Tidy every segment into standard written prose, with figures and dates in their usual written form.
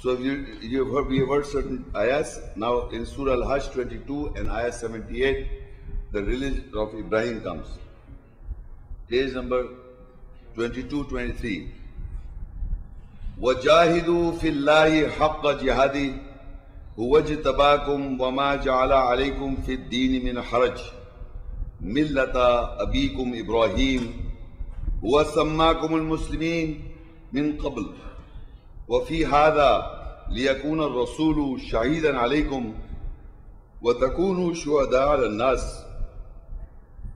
So if we have heard certain ayahs. Now in Surah Al-Hajj 22 and ayah 78, the religion of Ibrahim comes. Page number 22-23. وَجَاهِدُوا فِي اللَّهِ حَقَّ جِهَادِهِ هُوَ اجْتَبَاكُمْ وَمَا جَعَلَ عَلَيْكُمْ فِي الدِّينِ مِنْ حَرَجٍ مِلَّةَ أَبِيكُمْ إِبْرَاهِيمَ هُوَ سَمَّاكُمُ الْمُسْلِمِينَ مِنْ قَبْلُ وَفِي هَذَا لِيَكُونَ الرَّسُولُ شَهِيدًا عَلَيْكُمْ وَتَكُونُوا شُهَدَاءَ عَلَى النَّاسِ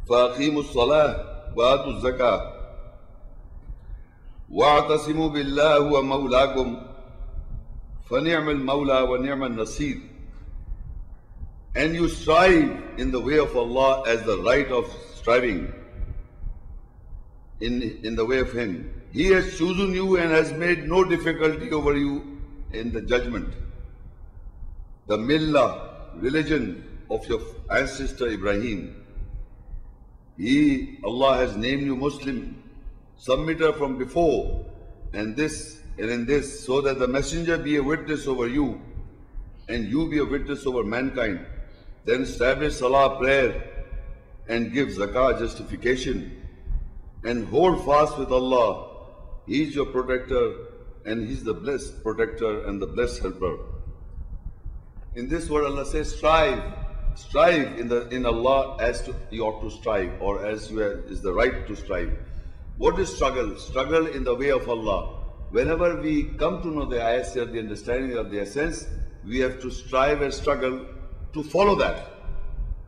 فَأَقِيمُوا الصَّلَاةَ وَآتُوا الزَّكَاةَ وَاعْتَصِمُوا بِاللَّهِ هُوَ مَوْلَاكُمْ فَنِعْمَ الْمَوْلَى وَنِعْمَ النَّصِيرُ. And you strive in the way of Allah as the right of striving in the way of Him. He has chosen you and has made no difficulty over you in the judgment. The millah, religion of your ancestor Ibrahim. Allah has named you Muslim, submitter from before, and in this, so that the messenger be a witness over you, and you be a witness over mankind. Then establish salah, prayer, and give zakah, justification, and hold fast with Allah. He is your protector, and He is the blessed protector and the blessed helper. In this word, Allah says, strive in Allah as you ought to strive, or as is the right to strive. What is struggle? Struggle in the way of Allah. Whenever we come to know the ayahs here, the understanding of the essence, we have to strive and struggle to follow that.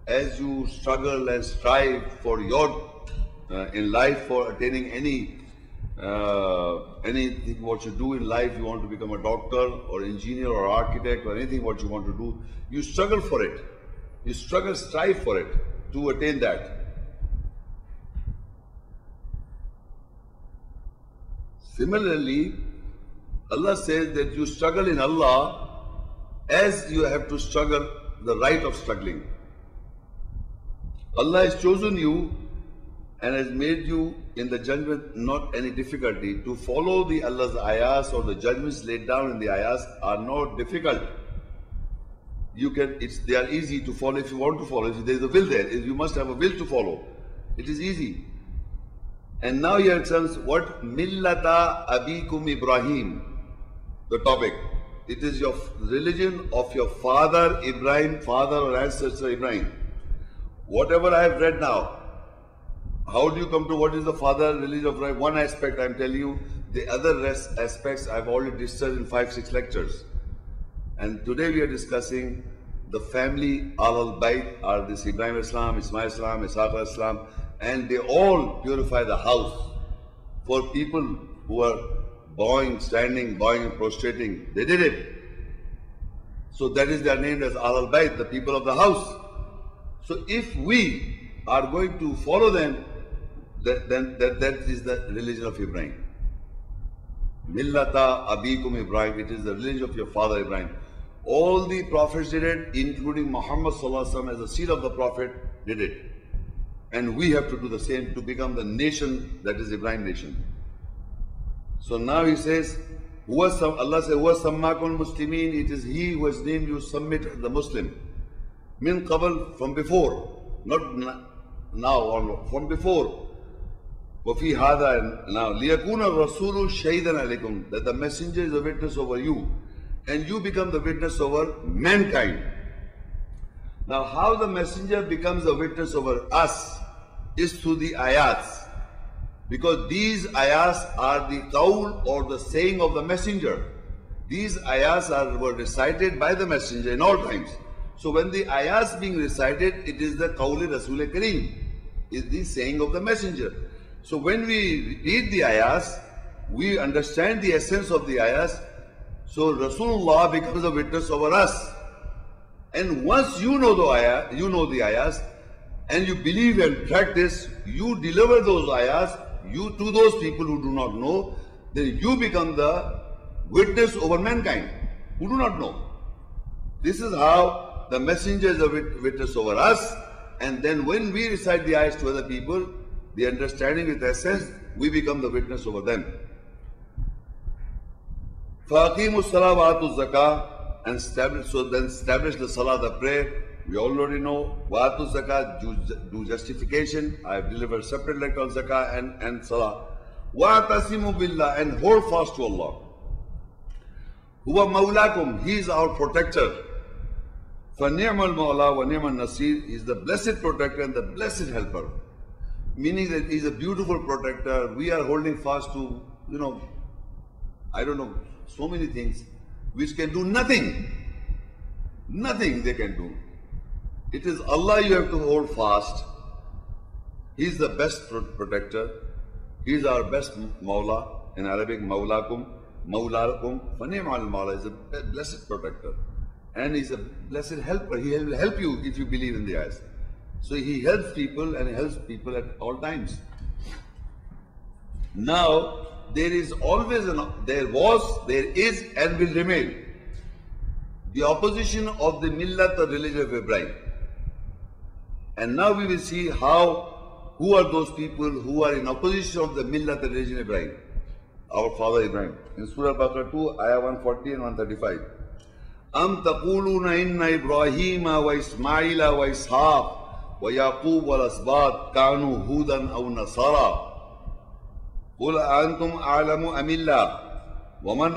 As you struggle and strive for your in life for attaining anything what you do in life, you want to become a doctor or engineer or architect or anything what you want to do, you struggle for it. You struggle, strive for it to attain that. Similarly, Allah says that you struggle in Allah as you have to struggle the right of struggling. Allah has chosen you and has made you in the judgment not any difficulty. To follow the Allah's ayahs or the judgments laid down in the ayahs are not difficult. They are easy to follow if you want to follow. If there is a will there, you must have a will to follow. It is easy. And now here it comes what? Millata abikum Ibrahim, the topic. It is your religion of your father Ibrahim, father or ancestor Ibrahim. Whatever I have read now, how do you come to what is the father religion of Ibrahim? One aspect I am telling you, the other aspects I have already discussed in 5-6 lectures. And today we are discussing the family Al-Bayt are this Ibrahim Islam, Ismail Islam, Ishaq Islam, and they all purify the house. For people who are bowing, standing, bowing and prostrating, they did it. So that is they are named as Al-Bayt, the people of the house. So if we are going to follow them, then that is the religion of Ibrahim. Millata abikum Ibrahim, it is the religion of your father Ibrahim. All the prophets did it, including Muhammad Sallallahu Alaihi Wasallam as the seed of the prophet did it. And we have to do the same to become the nation that is Ibrahim nation. So now he says, Allah says, Huwa sammakul muslimin, it is He who has named you submit the Muslim. Min qabl, from before, not now or from before. وَفِي هَذَا, now لِيَكُونَ الرَّسُولُ شَهِيدًا عَلَيْكُمْ, that the messenger is a witness over you and you become the witness over mankind. Now how the messenger becomes a witness over us is through the ayats, because these ayats are the qawl or the saying of the messenger. These ayats were recited by the messenger in all times. So when the ayats being recited, it is the qawl Rasul Kareem, is the saying of the messenger. So when we read the ayahs, we understand the essence of the ayahs. So Rasulullah becomes a witness over us. And once you know the ayahs, and you believe and practice, you deliver those ayahs to those people who do not know, then you become the witness over mankind who do not know. This is how the messenger is a witness over us. And then when we recite the ayahs to other people, the understanding with essence, we become the witness over them. فَأَقِيمُوا الصَّلَاةَ وَآتُوا الزَّكَاةَ, and establish the salah, the prayer. We already know. وَآتُوا الزَّكَاةَ, do justification. I have delivered separate lecture on zakah and salah. وَاعْتَصِمُوا بِاللَّهِ, and hold fast to Allah. هُوَ مَوْلَاكُمْ, He is our protector. فَنِعْمَ الْمَوْلَى وَنِعْمَ النَّصِيرُ, He is the blessed protector and the blessed helper. Meaning that He is a beautiful protector. We are holding fast to, I don't know, so many things which can do nothing. Nothing they can do. It is Allah you have to hold fast. He is the best protector. He is our best Mawla. In Arabic, Mawlakum. Mawlakum. Fani'mal al-Mawla is a blessed protector. And He is a blessed helper. He will help you if you believe in the ayahs. So He helps people, and He helps people at all times. Now, there is always, there is, and will remain the opposition of the millat, the religion of Ibrahim. And now we will see who are those people who are in opposition of the millat, the religion of Ibrahim, our father Ibrahim. In Surah Baqarah 2, ayah 140 and 135. Am taquluna inna Ibrahima wa Ismaila wa Ishaq wa Yaqub wal Asbat kanu hudan aw nasara. قُلْ أَنْتُمْ أَعْلَمُ أَمِ اللَّهُ وَمَنْ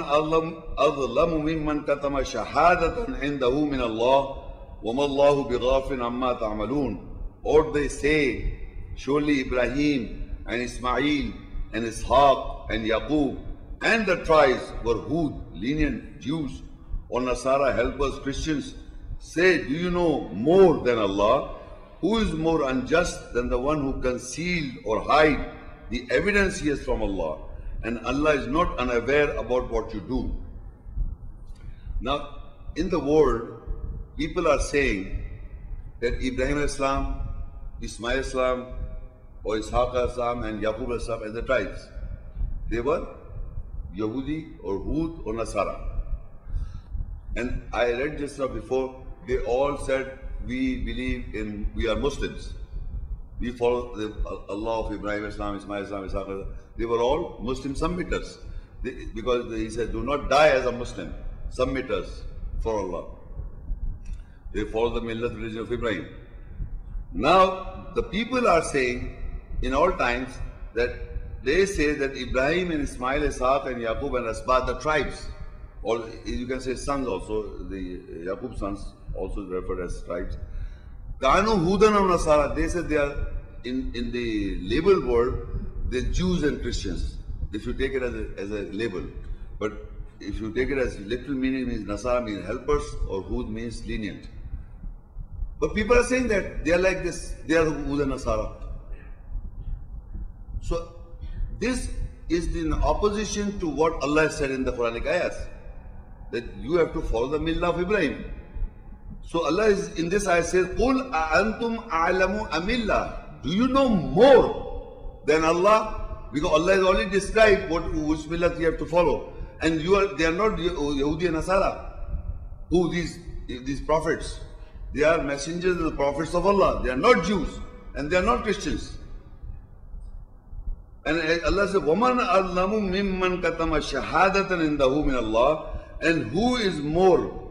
أَظْلَمُ مِمَّنْ كَتَمَ شَهَادَةً عِنْدَهُ مِنَ اللَّهِ وَمَا اللَّهُ بِغَافٍ عَمَّا تَعْمَلُونَ. Or they say, surely Ibrahim and Ismail and Ishaq and Yaqub and the tribes were Hud, lenient Jews, or Nasara, helpers, Christians. Say, do you know more than Allah? Who is more unjust than the one who concealed or hide the evidence He has from Allah? And Allah is not unaware about what you do. Now, in the world, people are saying that Ibrahim al-Islam, Ismail al-Islam, or Ishaq al-Islam, and Yaqub al-Islam, and the tribes, they were Yahudi or Hud or Nasara. And I read just now before, they all said, we are Muslims. We follow the Allah of Ibrahim Islam, Ismail Islam, Ishaq. They were all Muslim submitters. Because He said, do not die as a Muslim. Submitters for Allah. They follow the millat religion of Ibrahim. Now, the people are saying in all times that they say that Ibrahim and Ismail, Ishaq and Yaqub and Asbat, the tribes, or you can say sons also, the Yaqub sons also referred as tribes. Kanu Hudan or Nasara, they said they are in the label world, the Jews and Christians. If you take it as a label. But if you take it as literal meaning, means Nasara means helpers, or Hud means lenient. But people are saying that they are like this, they are Hud and Nasara. So this is in opposition to what Allah said in the Quranic ayahs, that you have to follow the millah of Ibrahim. So Allah is in this ayah says, قُلْ أَأَنْتُمْ أَعْلَمُ أَمِ اللَّهِ, do you know more than Allah? Because Allah has already described which millah you have to follow. And they are not Yahudi and Nasara. Who these prophets? They are messengers and the prophets of Allah. They are not Jews and they are not Christians. And Allah says, وَمَنْ أَظْلَمُ مِمَّنْ كَتَمَ شَهَادَةً عِنْدَهُ مِنَ اللَّهِ, and who is more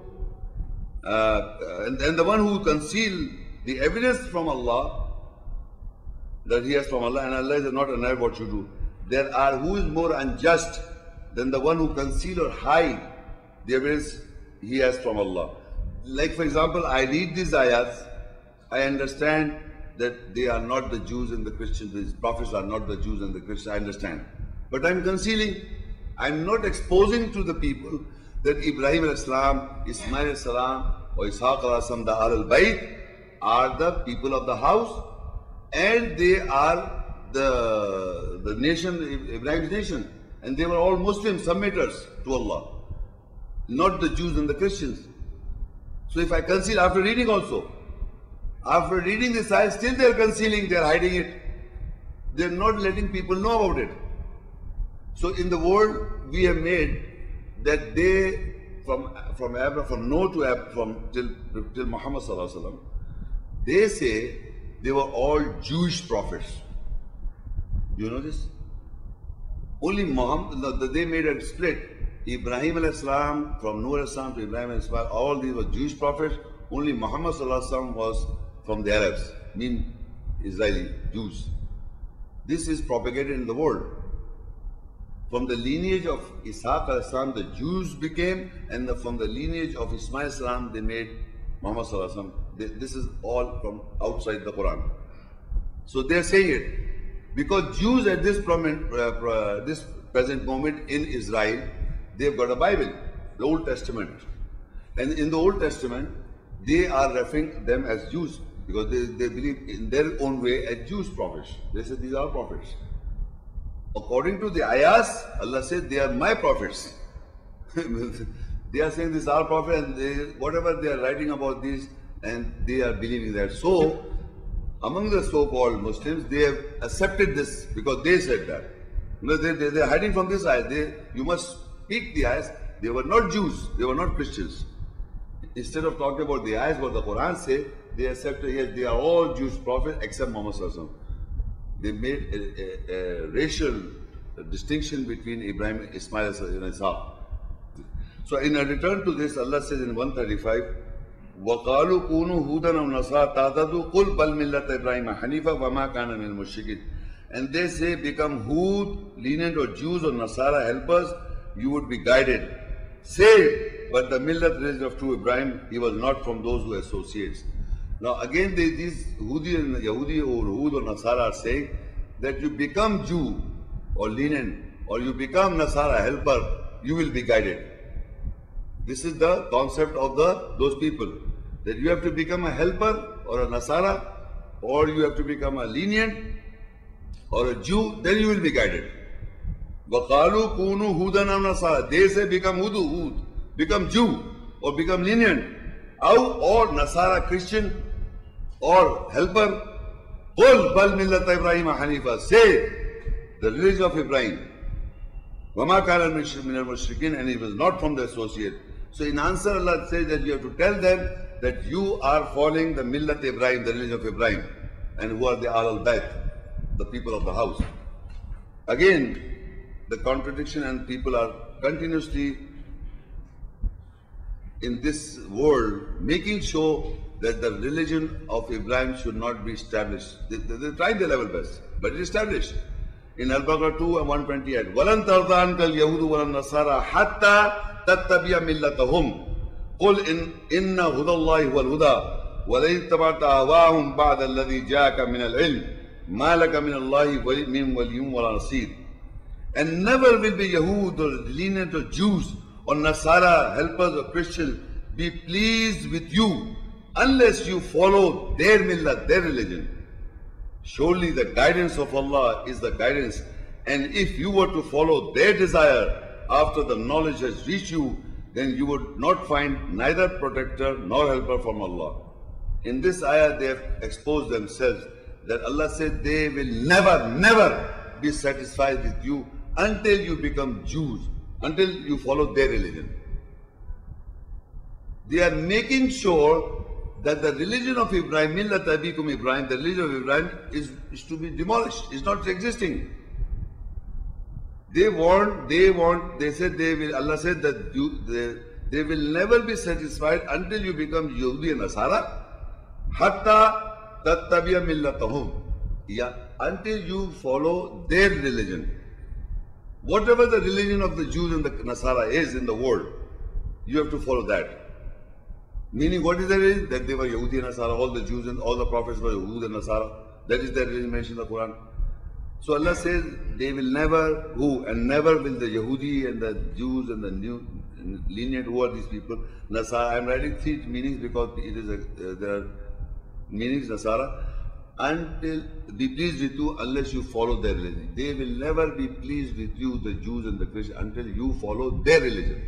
and the one who conceal the evidence from Allah, that he has from Allah, and Allah is not unaware what you do. Who is more unjust than the one who conceal or hide the evidence he has from Allah. Like for example, I read these ayats, I understand that they are not the Jews and the Christians, these prophets are not the Jews and the Christians, I understand. But I'm concealing, I'm not exposing to the people that Ibrahim al-Islam, Ismail al-Salam, or Ishaq al-Asam, the Ahl al-Bayt, are the people of the house, and they are the nation, Ibrahim's nation. And they were all Muslim submitters to Allah, not the Jews and the Christians. So if I conceal after reading also, after reading this ayah, still they are concealing, they are hiding it. They are not letting people know about it. So in the world, we have made that they, from Noah to Abraham, till Muhammad sallallahu alaihi wasallam, they say they were all Jewish prophets. Do you know this? Only Muhammad, they made a split. Ibrahim alayhi salam, from Nuh alayhi salam to Ibrahim alayhi salam, all these were Jewish prophets. Only Muhammad sallallahu alaihi wasallam was from the Arabs, mean Israeli Jews. This is propagated in the world. From the lineage of Ishaq alayhi salam, the Jews became, and from the lineage of Ismail salam, they made Muhammad sallallahu alaihi wasallam. This is all from outside the Quran. So they are saying it because Jews at this present moment in Israel, they've got a Bible, the Old Testament, and in the Old Testament they are referring them as Jews because they believe in their own way as Jews prophets. They say these are prophets. According to the ayahs, Allah said they are my prophets. They are saying these are prophets, and whatever they are writing about this, and they are believing that. So among the so-called Muslims, they have accepted this because they said that. They are hiding from this ayah. You must speak the ayahs. They were not Jews. They were not Christians. Instead of talking about the ayahs, what the Quran says, they accepted, yes, they are all Jewish prophets except Muhammad sallallahu alaihi wasallam. They made a racial distinction between Ibrahim, Ismail, and Ishaq. So in a return to this, Allah says in 135, وَقَالُوا كُونُوا هُودًا أَوْ نَصَارَىٰ تَهْتَدُوا قُلْ بَلْ مِلَّةَ إِبْرَاهِيمَ حَنِيفًا وَمَا كَانَ مِنَ الْمُشْرِكِينَ. And they say, become Hud, lenient, or Jews or Nasara helpers, you would be guided. Say, but the millat religion of true Ibrahim, he was not from those who associates. Now again, these Hudi and Yahudi or Hud or Nasara are saying that you become Jew or lenient, or you become Nasara helper, you will be guided. This is the concept of those people, that you have to become a helper or a Nasara, or you have to become a lenient or a Jew, then you will be guided. وَقَالُوا كُونُوا هُودًا أَوْ نَصَارَىٰ. They say become Hud, become Jew, or become lenient, or Nasara Christian, or helper. قُلْ بَلْ مِلَّةَ إِبْرَاهِيمَ حَنِيفًا. Say, the religion of Ibrahim. وَمَا كَانَ مِنَ الْمُشْرِكِينَ. And he was not from the associate. So in answer, Allah says that you have to tell them that you are following the Millat Ibrahim, the religion of Ibrahim. And who are the Ahl al-Bayt, the people of the house. Again, the contradiction, and people are continuously in this world making sure that the religion of Ibrahim should not be established. They tried their level best, but it is established. In Al-Baqarah 2 and 128, وَلَن تَرْضَ عَنْكَ الْيَهُودُ وَلَا النَّصَارَى حَتَّى تَتَّبِعَ مِلَّتَهُمْ قُلْ إِنَّ هُدَى اللَّهِ هُوَ الْهُدَى وَلَئِن اتَّبَعْتَ أَهْوَاءَهُمْ بَعْدَ الَّذِي جَاءَكَ مِنَ الْعِلْمِ مَا لَكَ مِنَ اللَّهِ مِنْ وَلِيٍّ وَلَا نَصِيرٍ. And never will be Yahud or lenient or Jews or Nasara, helpers or Christians, be pleased with you unless you follow their millat, their religion. Surely the guidance of Allah is the guidance, and if you were to follow their desire after the knowledge has reached you, then you would not find neither protector nor helper from Allah. In this ayah they have exposed themselves, that Allah said they will never be satisfied with you until you become Jews, until you follow their religion. They are making sure that the religion of Ibrahim, Millat Abikum Ibrahim, the religion of Ibrahim is to be demolished, is not existing. They said they will, Allah said that they will never be satisfied until you become Yahudi and Nasara, hatta tattabiya millatahum. Yeah, until you follow their religion. Whatever the religion of the Jews and the Nasara is in the world, you have to follow that. Meaning, what is their religion? That they were Yahudi and Nasara, all the Jews and all the prophets were Yahud and Nasara. That is their religion mentioned in the Quran. So Allah says, they will never, never will the Yahudi and the Jews and the new lenient, who are these people? Nasara. I am writing three meanings because it is there are meanings, Nasara. Until be pleased with you unless you follow their religion. They will never be pleased with you, the Jews and the Christians, until you follow their religion.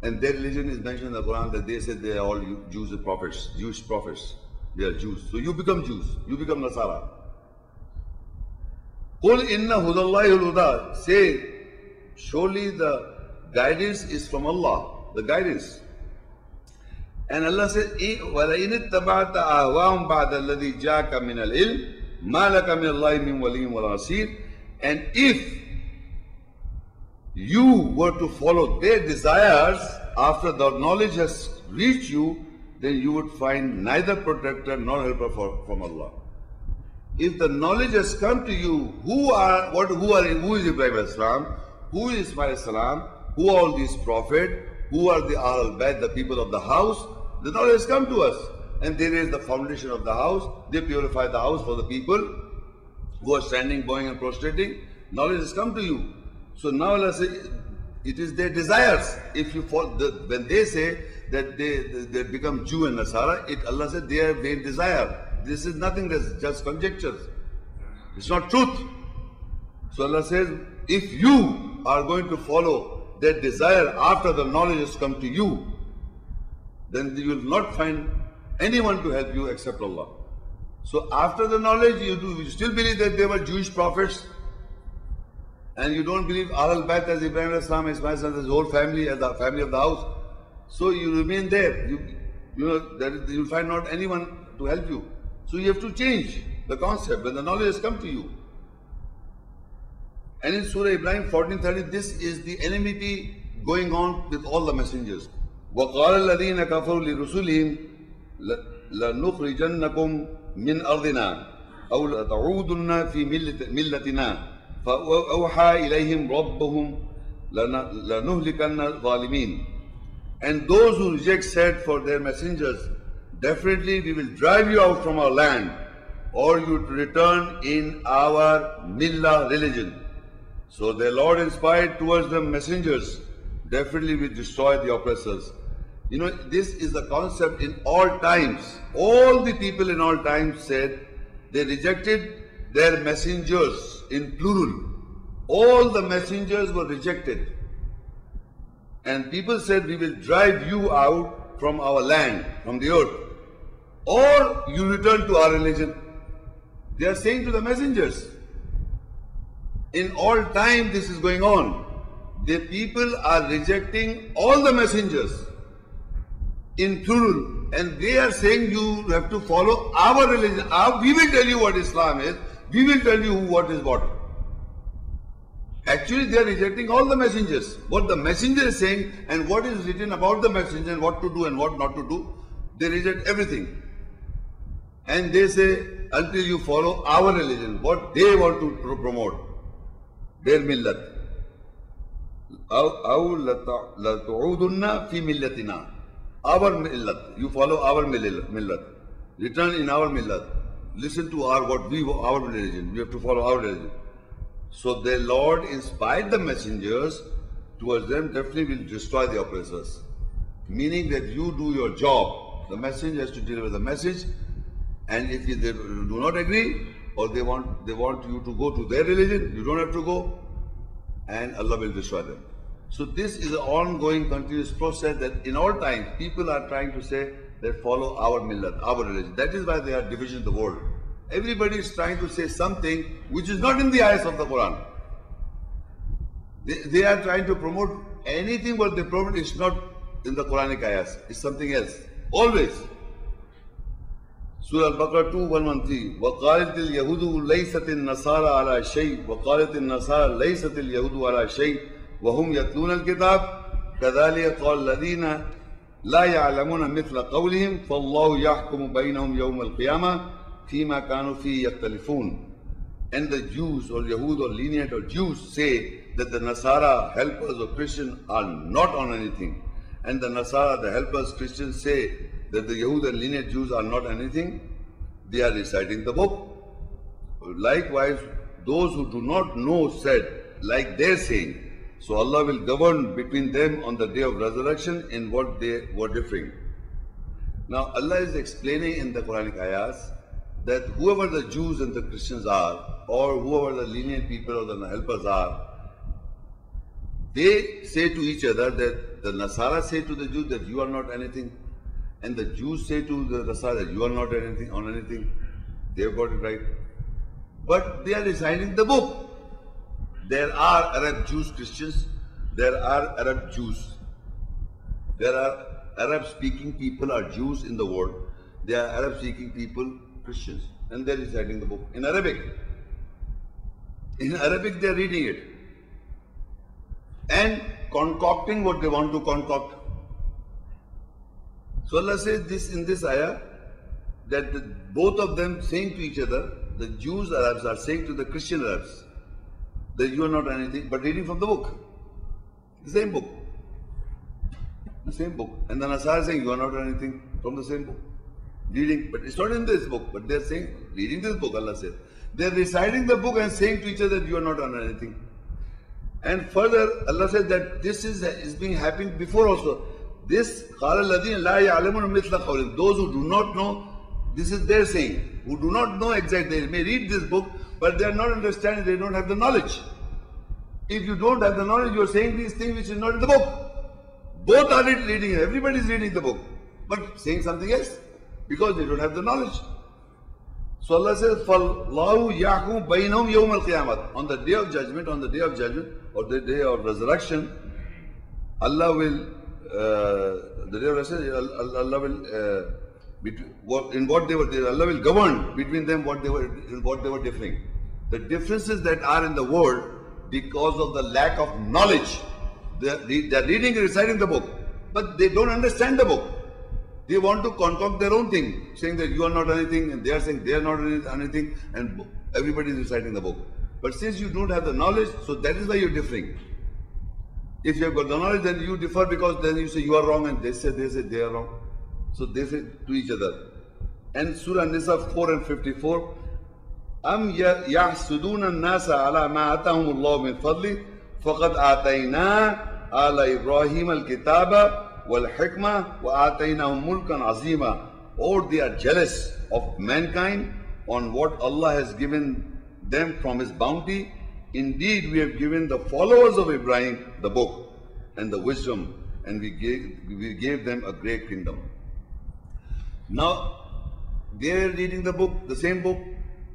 And their religion is mentioned in the Quran that they said they are all Jews and prophets, Jewish prophets. They are Jews. So you become Jews, you become Nasara. قُلْ إِنَّ هُدَى اللَّهِ الْهُدَى. Say, surely the guidance is from Allah, the guidance. And Allah says, وَلَئِنِ اتَّبَعْتَ أَهْوَاهُمْ بَعْدَ الَّذِي جَاءَكَ مِنَ الْعِلْمِ مَا لَكَ مِنَ اللَّهِ مِنْ وَلِيٍّ وَلَا نَصِيرٍ. And if you were to follow their desires after the knowledge has reached you, then you would find neither protector nor helper from Allah. If the knowledge has come to you, who is Ibrahim as-salam, who is Ismail as-salam, who are all these prophets, who are the Ahl al-Bayt, the people of the house, the knowledge has come to us. And they raise the foundation of the house, they purify the house for the people who are standing, bowing and prostrating. Knowledge has come to you. So now Allah says, it is their desires. If you follow, when they say that they become Jew and Nasara, Allah said they have their desire. This is nothing, that's just conjectures. It's not truth. So Allah says, if you are going to follow their desire after the knowledge has come to you, then you will not find anyone to help you except Allah. So after the knowledge, you still believe that they were Jewish prophets, and you don't believe Ahl al-Bayt as Ibrahim as-salam, Ismail as his whole family, as the family of the house. So you remain there. You'll find not anyone to help you. So you have to change the concept when the knowledge has come to you. And in Surah Ibrahim 14:30, this is the enmity going on with all the messengers. وَقَالَ الَّذِينَ كَفَرُوا لِرُسُلِهِمْ لَنُخْرِجَنَّكُمْ مِنْ أَرْضِنَا أَوْ لَتَعُودُنَّ فِي مِلَّتِنَا فَأَوْحَى إِلَيْهِمْ رَبُّهُمْ لَنُهْلِكَنَّ الظَّالِمِينَ. And those who reject said for their messengers, definitely we will drive you out from our land, or you to return in our millah religion. So their Lord inspired towards them messengers, definitely we destroy the oppressors. This is the concept in all times. All the people in all times said they rejected their messengers in plural. All the messengers were rejected. And people said, we will drive you out from our land, from the earth, or you return to our religion. They are saying to the messengers. In all time this is going on. The people are rejecting all the messengers in plural, and they are saying you have to follow our religion. We will tell you what Islam is. We will tell you what is what. Actually, they are rejecting all the messengers. What the messenger is saying and what is written about the messenger and what to do and what not to do, they reject everything. And they say, until you follow our religion, what they want to promote, their millat. أَوْ لَتُعُودُنَّ فِي مِلَّتِنَا. Our millat. You follow our millat. Return in our millat. Listen to our religion. You have to follow our religion. So their Lord inspired the messengers towards them, definitely will destroy the oppressors. Meaning that you do your job. The messenger has to deliver the message, and if they do not agree, or they want you to go to their religion, you don't have to go, and Allah will destroy them. So this is an ongoing, continuous process that in all times people are trying to say that follow our millat, our religion. That is why there are divisions in the world. Everybody is trying to say something which is not in the ayahs of the Quran. They are trying to promote anything what they promote is not in the Quranic ayahs. It's something else. Always. Surah Al-Baqarah 2:113. وَقَالَتِ الْيَهُودُ لَيْسَتِ النَّصَارَى عَلَى شَيْءٍ وَقَالَتِ النَّصَارَى لَيْسَتِ الْيَهُودُ عَلَى شَيْءٍ وَهُمْ يَتْلُونَ الْكِتَابَ كَذَلِكَ قَالَ الَّذِينَ لَا يَعْلَمُونَ مِثْلَ قَوْلِهِمْ فَاللَّهُ يَحْكُمُ بَيْنَهُمْ يَوْمَ الْقِيَامَةِ فِيمَا كَانُوا فِيهِ يَخْتَلِفُونَ. And the Jews or Yahud or lenient or Jews say that the Nasara helpers or Christians are not on anything. And the Nasara, the helpers, Christians say that the Yahud and lenient Jews are not anything. They are reciting the book. Likewise, those who do not know said, like they are saying. So Allah will govern between them on the day of resurrection in what they were differing. Now Allah is explaining in the Quranic ayahs that whoever the Jews and the Christians are, or whoever the lenient people or the helpers are, they say to each other that the Nasara say to the Jews that you are not anything, and the Jews say to the Nasara that you are not anything on anything. They have got it right. But they are reciting the book. There are Arab Jews, Christians. There are Arab Jews. There are Arab speaking people are Jews in the world. There are Arab speaking people, Christians. And they are reciting the book in Arabic. In Arabic they are reading it. and concocting what they want to concoct. So Allah says this in this ayah, that both of them saying to each other, the Jews, Arabs are saying to the Christian Arabs, that you are not anything but reading from the book. The same book. The same book. And the Nasara saying you are not anything from the same book. Reading, but it's not in this book, but they're saying, reading this book, Allah says. They're reciting the book and saying to each other that you are not on anything. And further, Allah says that this is being happening before also. This, قَالَ الَّذِينَ لَا يَعْلَمُونَ مِثْلَ قَوْلِهِمْ. Those who do not know, this is their saying. Who do not know exactly. They may read this book, but they are not understanding, they don't have the knowledge. If you don't have the knowledge, you are saying these things which is not in the book. Both are reading, everybody is reading the book, but saying something else, because they don't have the knowledge. So Allah says, فَاللَّهُ يَحْكُمُ بَيْنَهُمْ يَوْمَ الْقِيَامَةِ. On the day of judgment, or the day of resurrection, Allah will, the day of resurrection, Allah will, in what they were, Allah will govern between them what they were differing. The differences that are in the world because of the lack of knowledge. They are reading and reciting the book, but they don't understand the book. They want to concoct their own thing, saying that you are not anything, and they are saying they are not anything, and everybody is reciting the book. But since you don't have the knowledge, so that is why you are differing. If you have got the knowledge, then you differ, because then you say you are wrong, and they say they are wrong. So they say to each other. And Surah Nisa 4 and 54, أَمْ يَحْسُدُونَ النَّاسَ عَلَى مَا آتَاهُمُ اللَّهُ مِنْ فَضْلِهِ فَقَدْ آتَيْنَا آلَ إِبْرَاهِيمَ الْكِتَابَ وَالْحِكْمَةَ وَآتَيْنَاهُمْ مُلْكًا عَظِيمًا. Or they are jealous of mankind on what Allah has given them from His bounty. Indeed, we have given the followers of Ibrahim the book and the wisdom, and we gave them a great kingdom. Now, they are reading the book, the same book,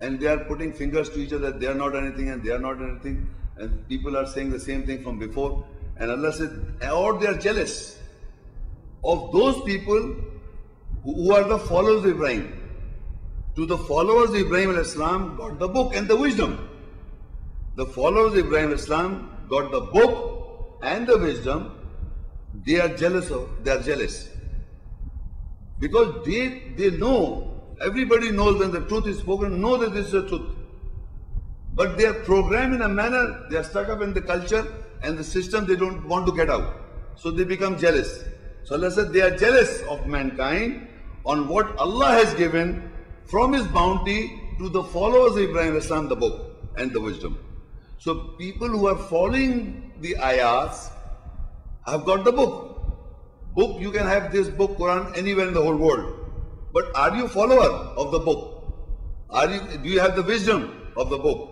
and they are putting fingers to each other. They are not anything and they are not anything. And people are saying the same thing from before. And Allah said, or they are jealous of those people who are the followers of Ibrahim. To the followers of Ibrahim al-Islam got the book and the wisdom. The followers of Ibrahim al-Islam got the book and the wisdom. They are jealous. Because they know, everybody knows when the truth is spoken, know that this is the truth. But they are programmed in a manner, they are stuck up in the culture and the system, they don't want to get out. So they become jealous. So Allah said they are jealous of mankind on what Allah has given from His bounty to the followers of Ibrahim Islam, the book and the wisdom. So people who are following the ayahs have got the book. You can have this book, Quran, anywhere in the whole world. But are you a follower of the book? Do you have the wisdom of the book?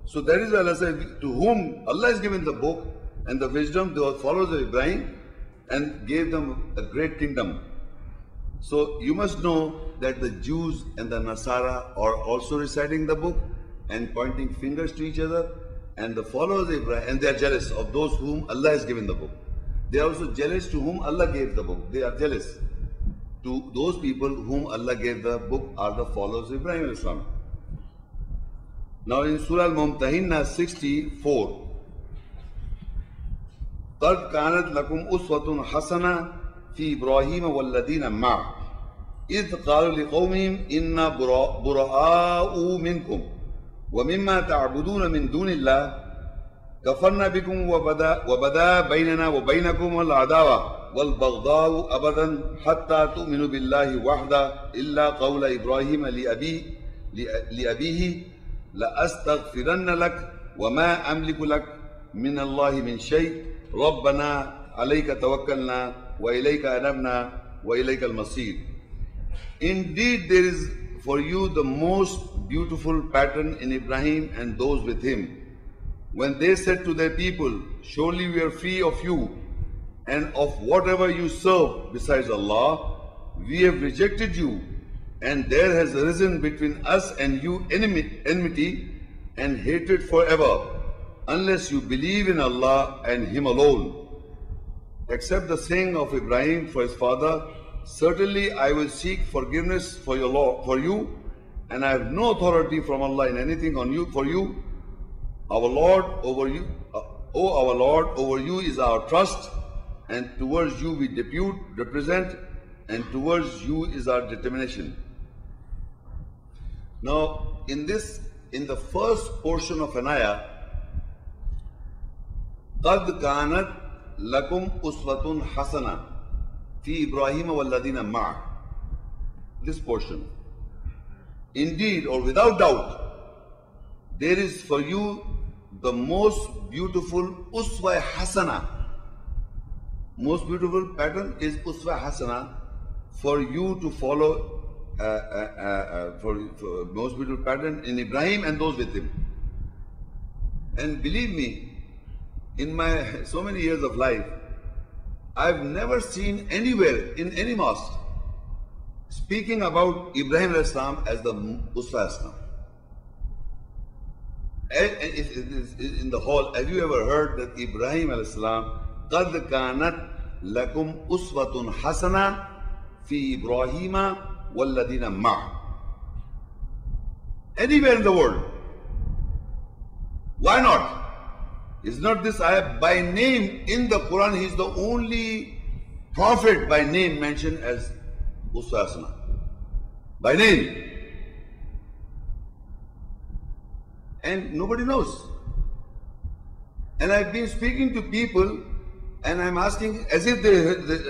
So that is why Allah said, to whom Allah has given the book and the wisdom, they were followers of Ibrahim and gave them a great kingdom. So you must know that the Jews and the Nasara are also reciting the book and pointing fingers to each other, and the followers of Ibrahim, and they are jealous of those whom Allah has given the book. They are also jealous to whom Allah gave the book. They are jealous to those people whom Allah gave the book are the followers of Ibrahim Islam. Now in Surah Al-Mumtahinna 64, قَدْ كَانَتْ لَكُمْ أُسْوَةٌ حَسَنَةٌ فِي إِبْرَاهِيمَ وَالَّذِينَ مَعَهُ إِذْ قَالُوا لِقَوْمِهِمْ إِنَّا بُرَآءُ مِنْكُمْ وَمِمَّا تَعْبُدُونَ مِنْ دُونِ اللَّهِ كَفَرْنَا بِكُمْ وَبَدَا بَيْنَنَا وَبَيْنَكُمُ الْعَدَاوَةُ وَالْبَغْضَاءُ أَبَدًا حَتَّى تُؤْمِنُوا بِاللَّهِ وَحْدَهُ إِلَّا قَوْلَ إِبْرَاهِيمَ لِأَبِيهِ لَأَسْتَغْفِرَنَّ لَكَ وَمَا أَمْلِكُ لَكَ مِنَ اللَّهِ مِنْ شَيْءٍ رَبَّنَا عَلَيْكَ تَوَكَّلْنَا وَإِلَيْكَ أَنَبْنَا وَإِلَيْكَ الْمَصِيرُ. Indeed, there is for you the most beautiful pattern in Ibrahim and those with him. When they said to their people, surely we are free of you and of whatever you serve besides Allah, we have rejected you, and there has arisen between us and you enmity and hatred forever, unless you believe in Allah and Him alone. Except the saying of Ibrahim for his father, certainly I will seek forgiveness for you, and I have no authority from Allah in anything for you. Our Lord over you, O our Lord, over you is our trust, and towards you we represent, and towards you is our determination. Now, in the first portion of an ayah, قَدْ كَانَتْ لَكُمْ أُسْوَةٌ حَسَنَةٌ فِي إِبْرَاهِيمَ وَالَّذِينَ مَعَهُ. This portion. Indeed, or without doubt, there is for you the most beautiful uswa hasana. Most beautiful pattern is uswa hasana for you to follow. For most beautiful pattern in Ibrahim and those with him. And believe me, in my so many years of life, I've never seen anywhere in any mosque speaking about Ibrahim alayhi salam as the uswa hasana. In the hall, have you ever heard that Ibrahim alayhi salam, قَدْ كَانَتْ لَكُمْ أُسْوَةٌ حَسَنَةٌ فِي إِبْرَاهِيمَ وَالَّذِينَ مَعَهُ? Anywhere in the world. Why not? Is not this ayah by name in the Quran? He is the only prophet by name mentioned as uswa hasana. By name. And nobody knows. And I've been speaking to people and I'm asking as if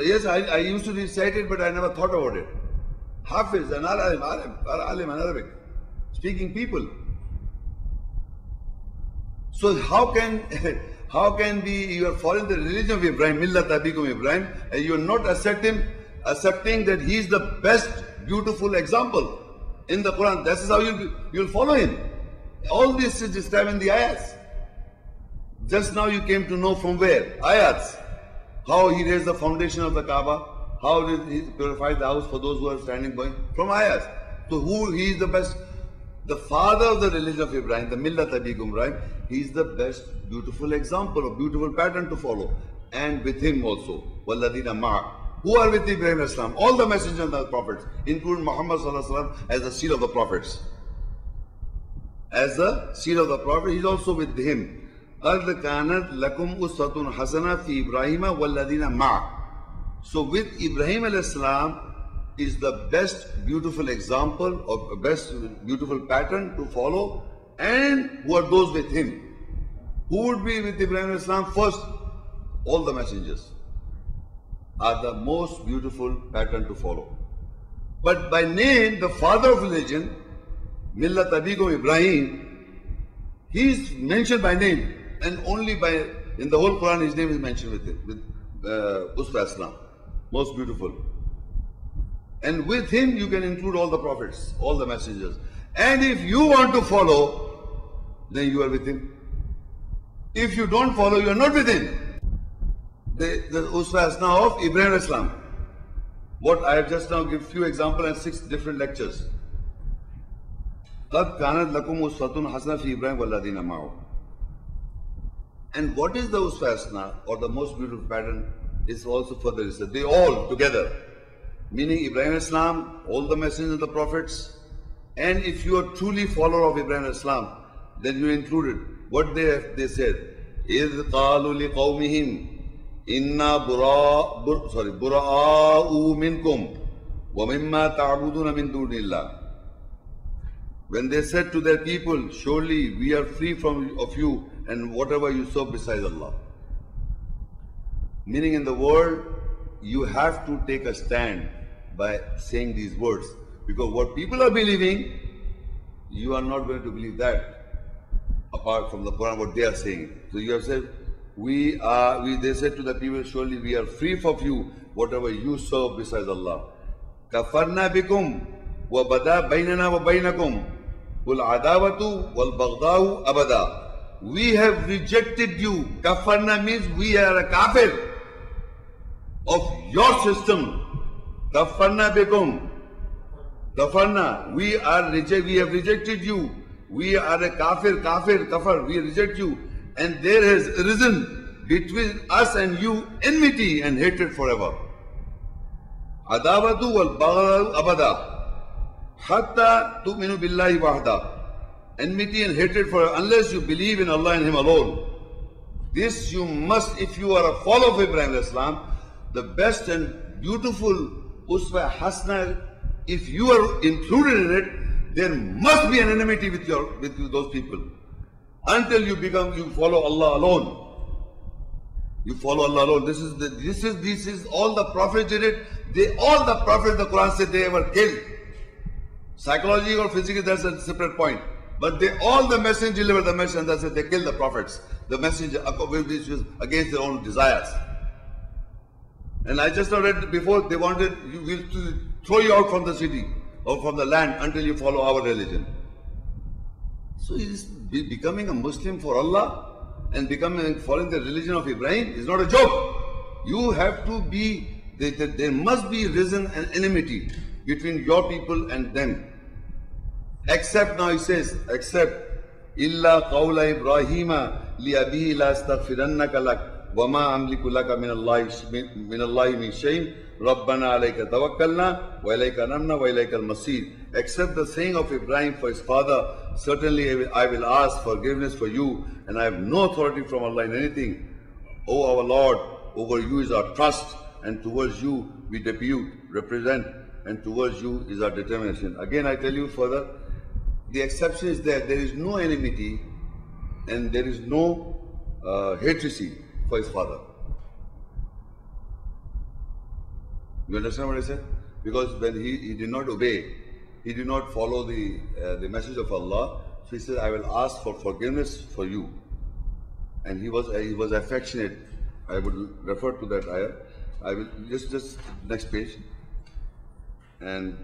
yes, I used to recite it, but I never thought about it. Hafiz and alim and Arabic, speaking people. So how can be you are following the religion of Ibrahim, Millat Abikum Ibrahim, and you are not accepting that he is the best beautiful example in the Quran? This is how you'll follow him. All this is described in the ayats. Just now you came to know from where? Ayats. How he raised the foundation of the Kaaba. How did he purify the house for those who are standing by? From ayats. So he is the best? The father of the religion of Ibrahim, the Millat Abikum Ibrahim, he is the best beautiful example, a beautiful pattern to follow. And with him also, وَالَّذِينَ مَعَهُ. Who are with Ibrahim Islam? All the messengers and the prophets, including Muhammad Sallallahu Alaihi Wasallam as the seal of the prophets. As the seal of the prophet, he is also with him. قَدْ كَانَتْ لَكُمْ أُسْوَةٌ حَسَنَةٌ فِي إِبْرَاهِيمَ وَالَّذِينَ مَعَهُ. So with Ibrahim alayhi salam is the best beautiful example or best beautiful pattern to follow, and who are those with him. Who would be with Ibrahim alayhi salam? First, all the messengers are the most beautiful pattern to follow. But by name, the father of religion, Millat Abikum Ibrahim, he is mentioned by name, and only in the whole Quran his name is mentioned with it, with Uswa Islam, most beautiful. And with him you can include all the prophets, all the messengers. And if you want to follow, then you are with him. If you don't follow, you are not with him. The Uswa Hasana of Ibrahim Islam. What I have just now given few examples and 6 different lectures. قَدْ كَانَتْ لَكُمْ أُسْوَةٌ حَسَنَةٌ فِي إِبْرَاهِيمَ وَالَّذِينَ مَعَهُ. And what is the Uswa Hasana or the most beautiful pattern is also further said. They all together. Meaning Ibrahim Islam, all the messengers of the prophets. And if you are truly follower of Ibrahim Islam, then you included what they said. إِذْ قَالُوا لِقَوْمِهِمْ إِنَّا بُرَآءُ مِنْكُمْ وَمِمَّا تَعْبُدُونَ مِنْ دُونِ اللَّهِ. When they said to their people, surely we are free of you and whatever you serve besides Allah. Meaning in the world, you have to take a stand by saying these words. Because what people are believing, you are not going to believe that. Apart from the Quran, what they are saying. So you have said, they said to the people, surely we are free of you, whatever you serve besides Allah. كَفَرْنَا بِكُمْ وَبَدَا بَيْنَنَا وَبَيْنَكُمْ وَالْعَدَاوَةُ وَالْبَغْضَاءُ أَبَدًا. We have rejected you. Kafarna means we are a kafir of your system. Kafarna bikum. Kafarna, we have rejected you. We are a kafir, we reject you. And there has arisen between us and you enmity and hatred forever. Adawatu wal baghdau abada. Hatta tu'minu billahi wahda. Enmity and hatred forever unless you believe in Allah and Him alone. This you must, if you are a follower of Ibrahim Islam, the best and beautiful Uswa Hasna, if you are included in it, there must be an enmity with those people. Until you follow Allah alone. You follow Allah alone. This is all the prophets did it. All the prophets, the Quran said they were killed. Psychology or physically, that's a separate point. But all the message delivered the message, and that's it, they killed the prophets. The message which was against their own desires. And I just read before, they wanted to throw you out from the city or from the land until you follow our religion. So becoming a Muslim for Allah and following the religion of Ibrahim is not a joke. You have to be, there must be risen an enmity between your people and them. Except, now he says, except illa qawla Ibrahima li abihi la astaghfirannaka lak wa ma amliku laka min Allahi min shay'in rabbana alayka tawakkalna wa ilayka anabna wa ilayka al-masir. Except the saying of Ibrahim for his father, certainly I will ask forgiveness for you, and I have no authority from Allah in anything. O our Lord, over you is our trust, and towards you we represent, and towards you is our determination. Again, I tell you further, the exception is there is no enmity and there is no hatred for his father. You understand what I said? Because when he did not obey, he did not follow the message of Allah, so he said, I will ask for forgiveness for you. And he was affectionate. I would refer to that ayah. I will just next page. And